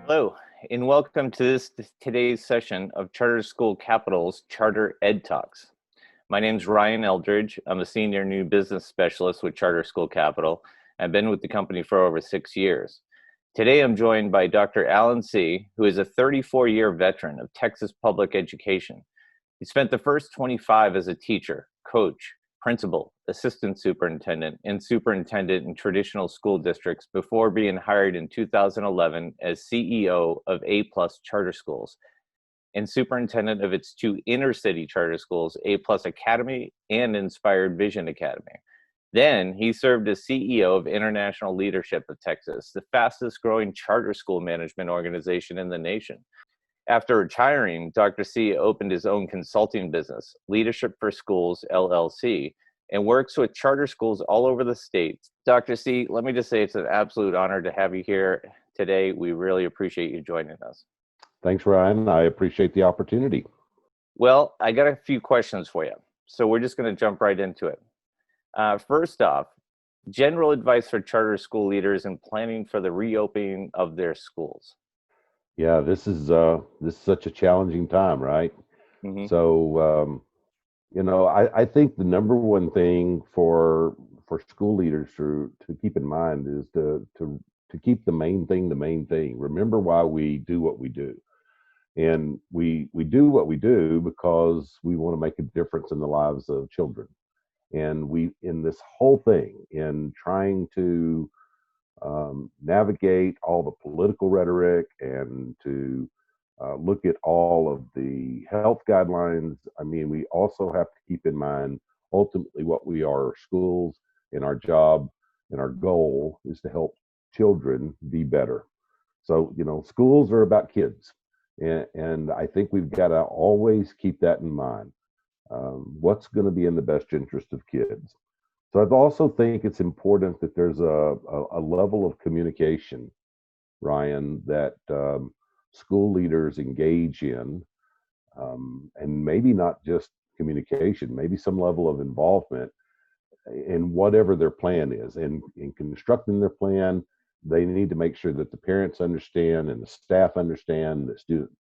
Hello, and welcome to today's session of Charter School Capital's Charter Ed Talks. My name is Ryan Eldridge. I'm a senior new business specialist with Charter School Capital. I've been with the company for over 6 years. Today, I'm joined by Dr. Alan Seay, who is a 34-year veteran of Texas public education. He spent the first 25 as a teacher, coach, principal, assistant superintendent, and superintendent in traditional school districts before being hired in 2011 as CEO of A+ Charter Schools and superintendent of its two inner-city charter schools, A+ Academy and Inspired Vision Academy. Then he served as CEO of International Leadership of Texas, the fastest growing charter school management organization in the nation. After retiring, Dr. Seay opened his own consulting business, Leadership for Schools, LLC, and works with charter schools all over the state. Dr. Seay, let me just say it's an absolute honor to have you here today. We really appreciate you joining us. Thanks, Ryan. I appreciate the opportunity. Well, I got a few questions for you, so we're just going to jump right into it. First off, general advice for charter school leaders in planning for the reopening of their schools. Yeah, this is such a challenging time, right? Mm-hmm. So, I think the number one thing for school leaders to keep in mind is to keep the main thing the main thing. Remember why we do what we do, and we do what we do because we want to make a difference in the lives of children. And we, in this whole thing, in trying to navigate all the political rhetoric and to look at all of the health guidelines. I mean, we also have to keep in mind ultimately what we are schools, and our job and our goal is to help children be better. So, schools are about kids. And I think we've got to always keep that in mind. What's going to be in the best interest of kids? So I also think it's important that there's a level of communication, Ryan, that school leaders engage in, and maybe not just communication, maybe some level of involvement in whatever their plan is. And in constructing their plan, they need to make sure that the parents understand and the staff understand that student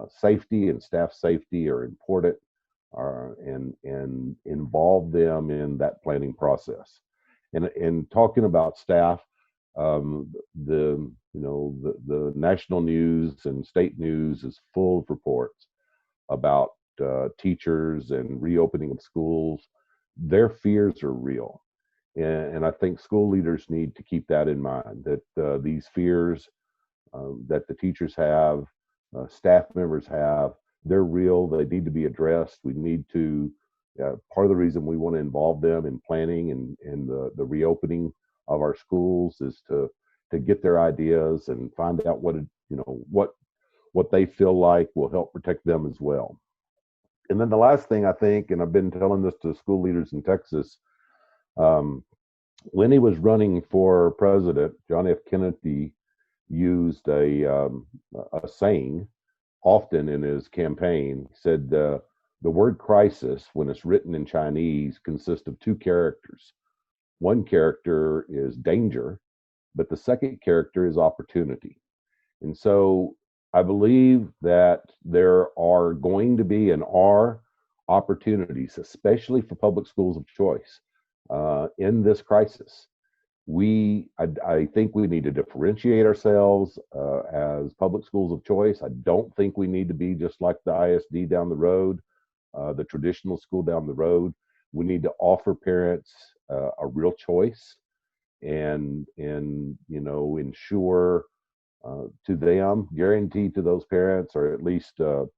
safety and staff safety are important. And involve them in that planning process. And talking about staff, the national news and state news is full of reports about teachers and reopening of schools. Their fears are real, and I think school leaders need to keep that in mind. That these fears that the teachers have, staff members have, they're real. They need to be addressed. We need to, part of the reason we want to involve them in planning and the reopening of our schools is to get their ideas and find out what they feel like will help protect them as well. And then the last thing I think, and I've been telling this to school leaders in Texas, when he was running for president, John F. Kennedy used a saying often in his campaign. He said the word crisis, when it's written in Chinese, consists of two characters. One character is danger, but the second character is opportunity. And so I believe that there are going to be and are opportunities, especially for public schools of choice, in this crisis. I think we need to differentiate ourselves as public schools of choice. I don't think we need to be just like the ISD down the road, the traditional school down the road. We need to offer parents a real choice and ensure to them, guarantee to those parents, or at least tell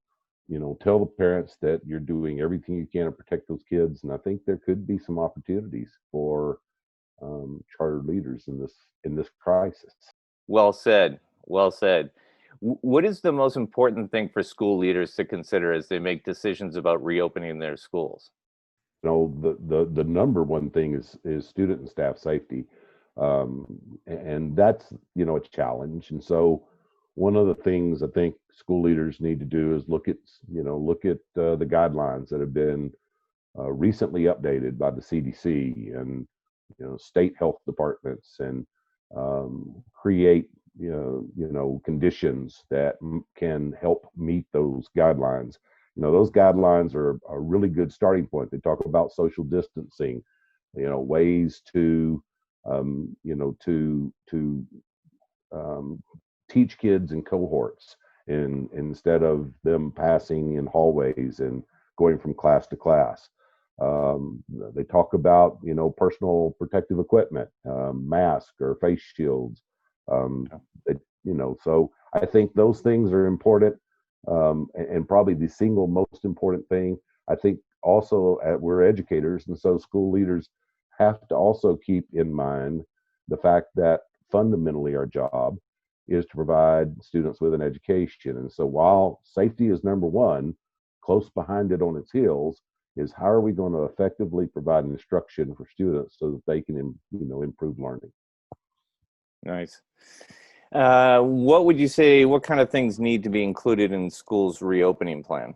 the parents that you're doing everything you can to protect those kids. And I think there could be some opportunities for charter leaders in this crisis. Well said. Well said. What is the most important thing for school leaders to consider as they make decisions about reopening their schools? The number one thing is student and staff safety, and that's a challenge. And so one of the things I think school leaders need to do is look at the guidelines that have been recently updated by the CDC and state health departments, and create conditions that can help meet those guidelines. Those guidelines are a really good starting point. They talk about social distancing, ways to, to um, teach kids in cohorts, instead of them passing in hallways and going from class to class. They talk about, personal protective equipment, mask or face shields. Um, so I think those things are important. And probably the single most important thing, I think also, we're educators, and so school leaders have to also keep in mind the fact that fundamentally our job is to provide students with an education. And so while safety is number one, close behind it on its heels is how are we going to effectively provide instruction for students so that they can, improve learning. Nice. What would you say, what kind of things need to be included in schools' reopening plan?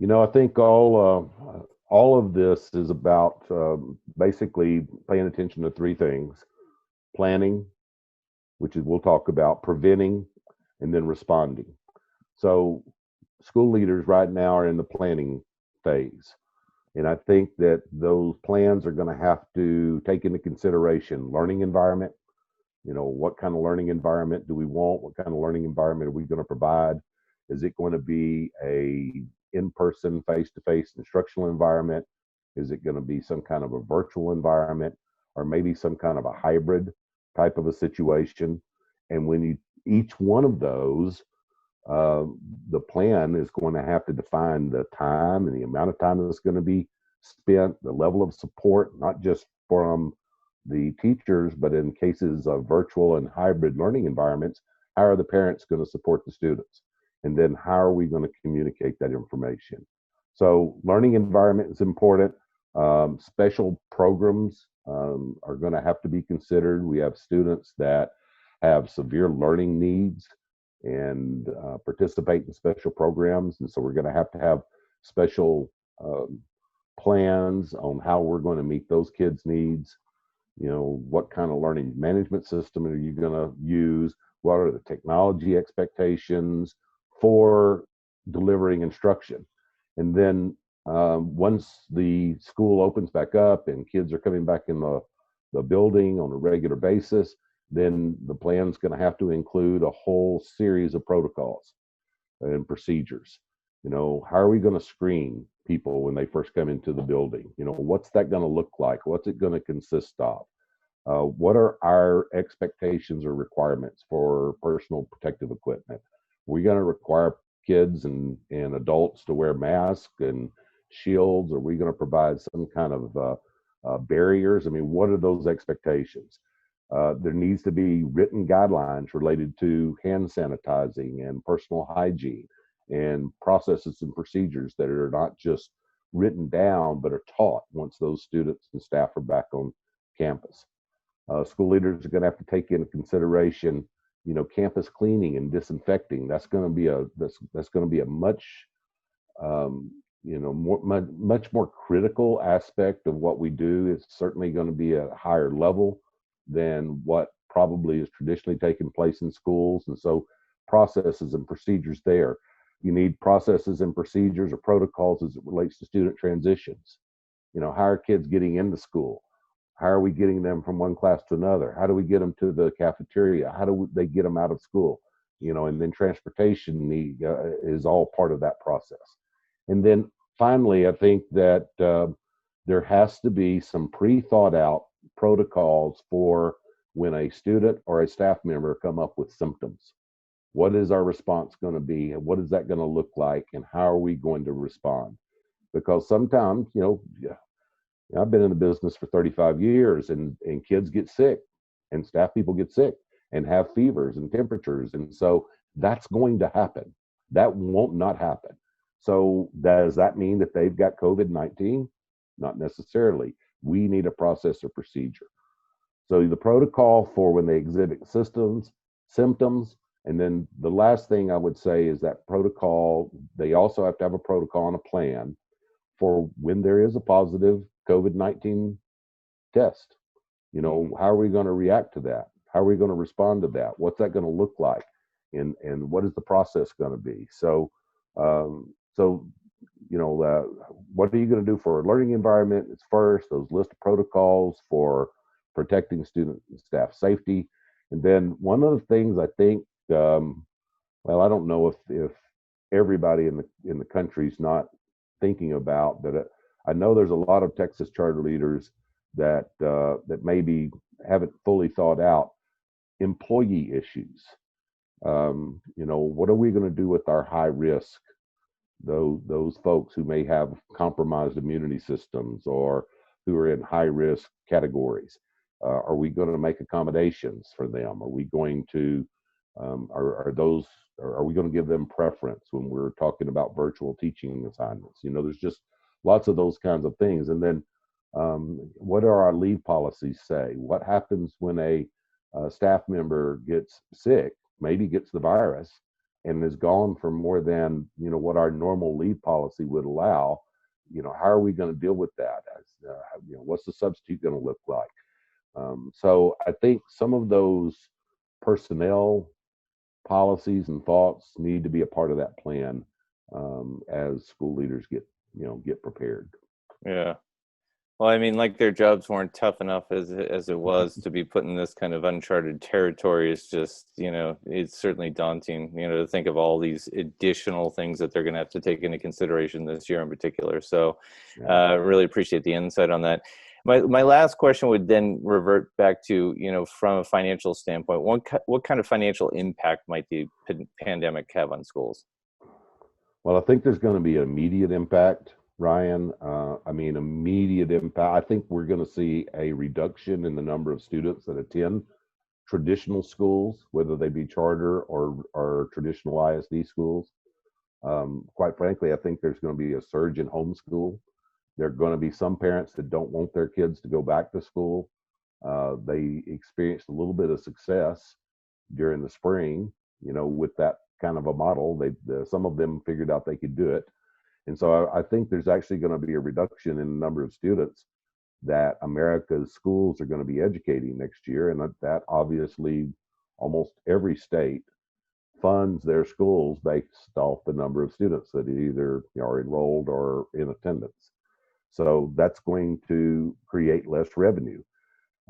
I think all of this is about basically paying attention to three things: planning, which is we'll talk about, preventing, and then responding. So school leaders right now are in the planning phase. And I think that those plans are going to have to take into consideration learning environment. What kind of learning environment do we want? What kind of learning environment are we going to provide? Is it going to be a in-person, face-to-face instructional environment? Is it going to be some kind of a virtual environment, or maybe some kind of a hybrid type of a situation? And when each one of those, uh, the plan is going to have to define the time and the amount of time that's going to be spent, the level of support, not just from the teachers, but in cases of virtual and hybrid learning environments, how are the parents going to support the students? And then how are we going to communicate that information? So learning environment is important. Special programs are going to have to be considered. We have students that have severe learning needs and participate in special programs. And so we're going to have special plans on how we're going to meet those kids' needs. What kind of learning management system are you going to use? What are the technology expectations for delivering instruction? And then once the school opens back up and kids are coming back in the building on a regular basis, then the plan's going to have to include a whole series of protocols and procedures. How are we going to screen people when they first come into the building? What's that going to look like? What's it going to consist of? What are our expectations or requirements for personal protective equipment? Are we going to require kids and adults to wear masks and shields? Are we going to provide some kind of barriers? I mean, what are those expectations? There needs to be written guidelines related to hand sanitizing and personal hygiene, and processes and procedures that are not just written down, but are taught once those students and staff are back on campus. School leaders are going to have to take into consideration, campus cleaning and disinfecting. That's going to be a much, much more critical aspect of what we do. It's certainly going to be a higher level than what probably is traditionally taking place in schools. And so processes and procedures there. You need processes and procedures or protocols as it relates to student transitions. How are kids getting into school? How are we getting them from one class to another? How do we get them to the cafeteria? How do they get them out of school? And then transportation is all part of that process. And then finally, I think that there has to be some pre-thought out protocols for when a student or a staff member come up with symptoms. What is our response going to be? And what is that going to look like? And how are we going to respond? Because sometimes, I've been in the business for 35 years, and kids get sick and staff people get sick and have fevers and temperatures. And so that's going to happen. That won't not happen. So does that mean that they've got COVID-19? Not necessarily. We need a process or procedure. So the protocol for when they exhibit symptoms, and then the last thing I would say is that protocol, they also have to have a protocol and a plan for when there is a positive COVID-19 test. How are we going to react to that? How are we going to respond to that? What's that going to look like? And what is the process going to be? So what are you going to do for a learning environment? It's first, those list of protocols for protecting student and staff safety. And then one of the things I think, well, I don't know if everybody in the country's not thinking about, but I know there's a lot of Texas charter leaders that maybe haven't fully thought out employee issues. What are we going to do with our high risk, those folks who may have compromised immunity systems or who are in high risk categories? Are we going to make accommodations for them? Are we going to are we going to give them preference when we're talking about virtual teaching assignments? There's just lots of those kinds of things. And then what do our leave policies say? What happens when a staff member gets sick, maybe gets the virus, and is gone for more than what our normal leave policy would allow? How are we going to deal with that? What's the substitute going to look like? So I think some of those personnel policies and thoughts need to be a part of that plan as school leaders get prepared. Yeah. Well, I mean, like their jobs weren't tough enough as it was to be put in this kind of uncharted territory. Is just, it's certainly daunting, to think of all these additional things that they're going to have to take into consideration this year in particular. So really appreciate the insight on that. My last question would then revert back to, from a financial standpoint, what kind of financial impact might the pandemic have on schools? Well, I think there's going to be an immediate impact, Ryan. Immediate impact. I think we're going to see a reduction in the number of students that attend traditional schools, whether they be charter or traditional ISD schools. Quite frankly, I think there's going to be a surge in homeschool. There are going to be some parents that don't want their kids to go back to school. They experienced a little bit of success during the spring, with that kind of a model. Some of them figured out they could do it. And so I think there's actually going to be a reduction in the number of students that America's schools are going to be educating next year. And that obviously almost every state funds their schools based off the number of students that either are enrolled or in attendance. So that's going to create less revenue.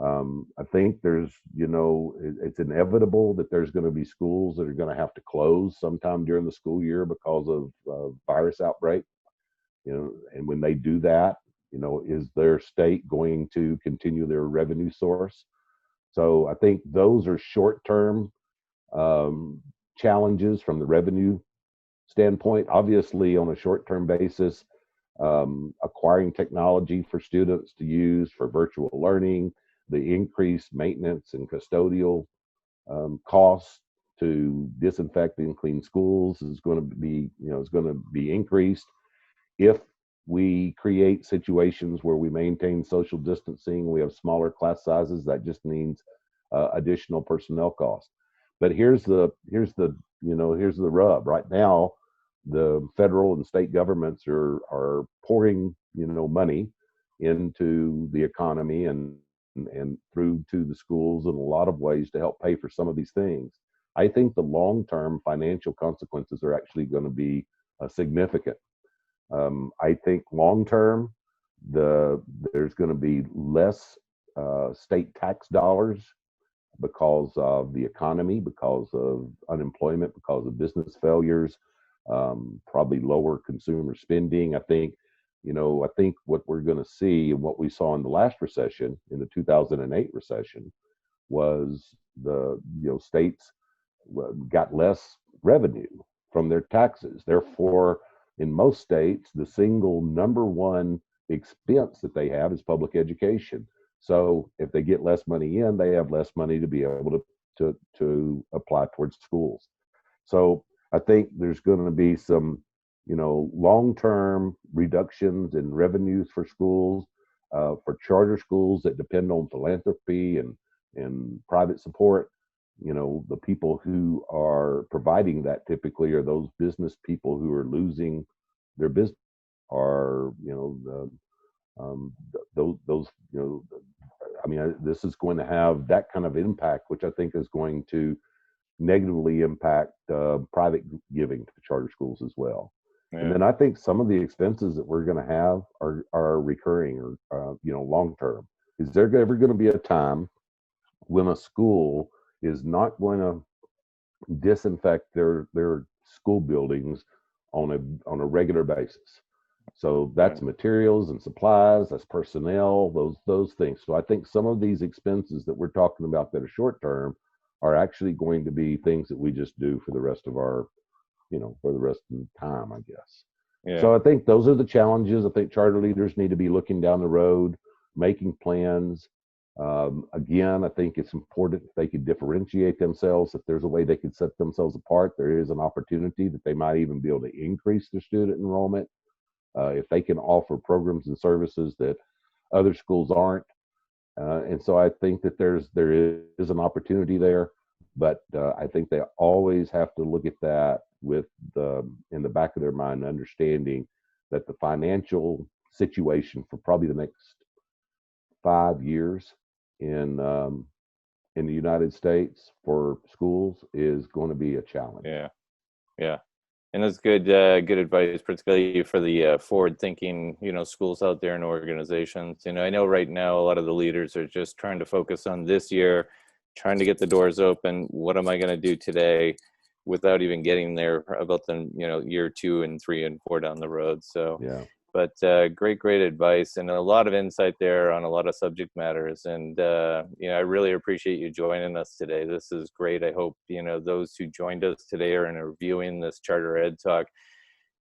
I think it's inevitable that there's going to be schools that are going to have to close sometime during the school year because of virus outbreak. And when they do that, is their state going to continue their revenue source? So I think those are short-term challenges from the revenue standpoint. Obviously, on a short-term basis, acquiring technology for students to use for virtual learning, the increased maintenance and custodial costs to disinfect and clean schools is going to be increased. If we create situations where we maintain social distancing, we have smaller class sizes, that just means additional personnel costs. But here's the rub. Right now, the federal and state governments are pouring money into the economy and through to the schools in a lot of ways to help pay for some of these things. I think the long-term financial consequences are actually going to be significant. I think long-term, there's going to be less state tax dollars because of the economy, because of unemployment, because of business failures, probably lower consumer spending. I think what we're going to see and what we saw in the last recession, in the 2008 recession, was the states got less revenue from their taxes. Therefore, in most states, the single number one expense that they have is public education. So if they get less money in, they have less money to be able to apply towards schools. So I think there's going to be some long-term reductions in revenues for schools, for charter schools that depend on philanthropy and private support. The people who are providing that typically are those business people who are losing their business, or those I mean, this is going to have that kind of impact, which I think is going to negatively impact private giving to charter schools as well. And Yeah. then I think some of the expenses that we're going to have are recurring or long term. Is there ever going to be a time when a school is not going to disinfect their school buildings on a regular basis? So that's Right. materials and supplies, that's personnel, those things. So I think some of these expenses that we're talking about that are short term are actually going to be things that we just do for the rest of our, for the rest of the time, I guess. Yeah. So I think those are the challenges. I think charter leaders need to be looking down the road, making plans. Again, I think it's important if they could differentiate themselves. If there's a way they could set themselves apart, there is an opportunity that they might even be able to increase their student enrollment. If they can offer programs and services that other schools aren't. And so I think that there is an opportunity there, but I think they always have to look at that with in the back of their mind, understanding that the financial situation for probably the next 5 years in the United States for schools is going to be a challenge. Yeah. Yeah. And that's good advice, particularly for the forward-thinking, schools out there and organizations. I know right now a lot of the leaders are just trying to focus on this year, trying to get the doors open. What am I going to do today, without even getting there about the year 2 and 3 and 4 down the road. So, Yeah. but great advice and a lot of insight there on a lot of subject matters. And I really appreciate you joining us today. This is great. I hope those who joined us today or are reviewing this Charter Ed Talk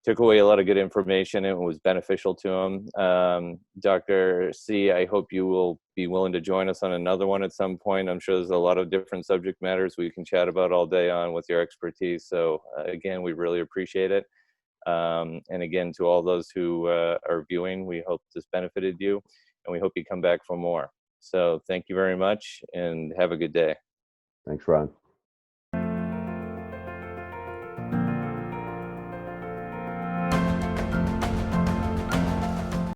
took away a lot of good information and it was beneficial to them. Dr. Seay, I hope you will be willing to join us on another one at some point. I'm sure there's a lot of different subject matters we can chat about all day on with your expertise. So again, we really appreciate it. And again, to all those who are viewing, we hope this benefited you and we hope you come back for more. So thank you very much and have a good day. Thanks, Ryan.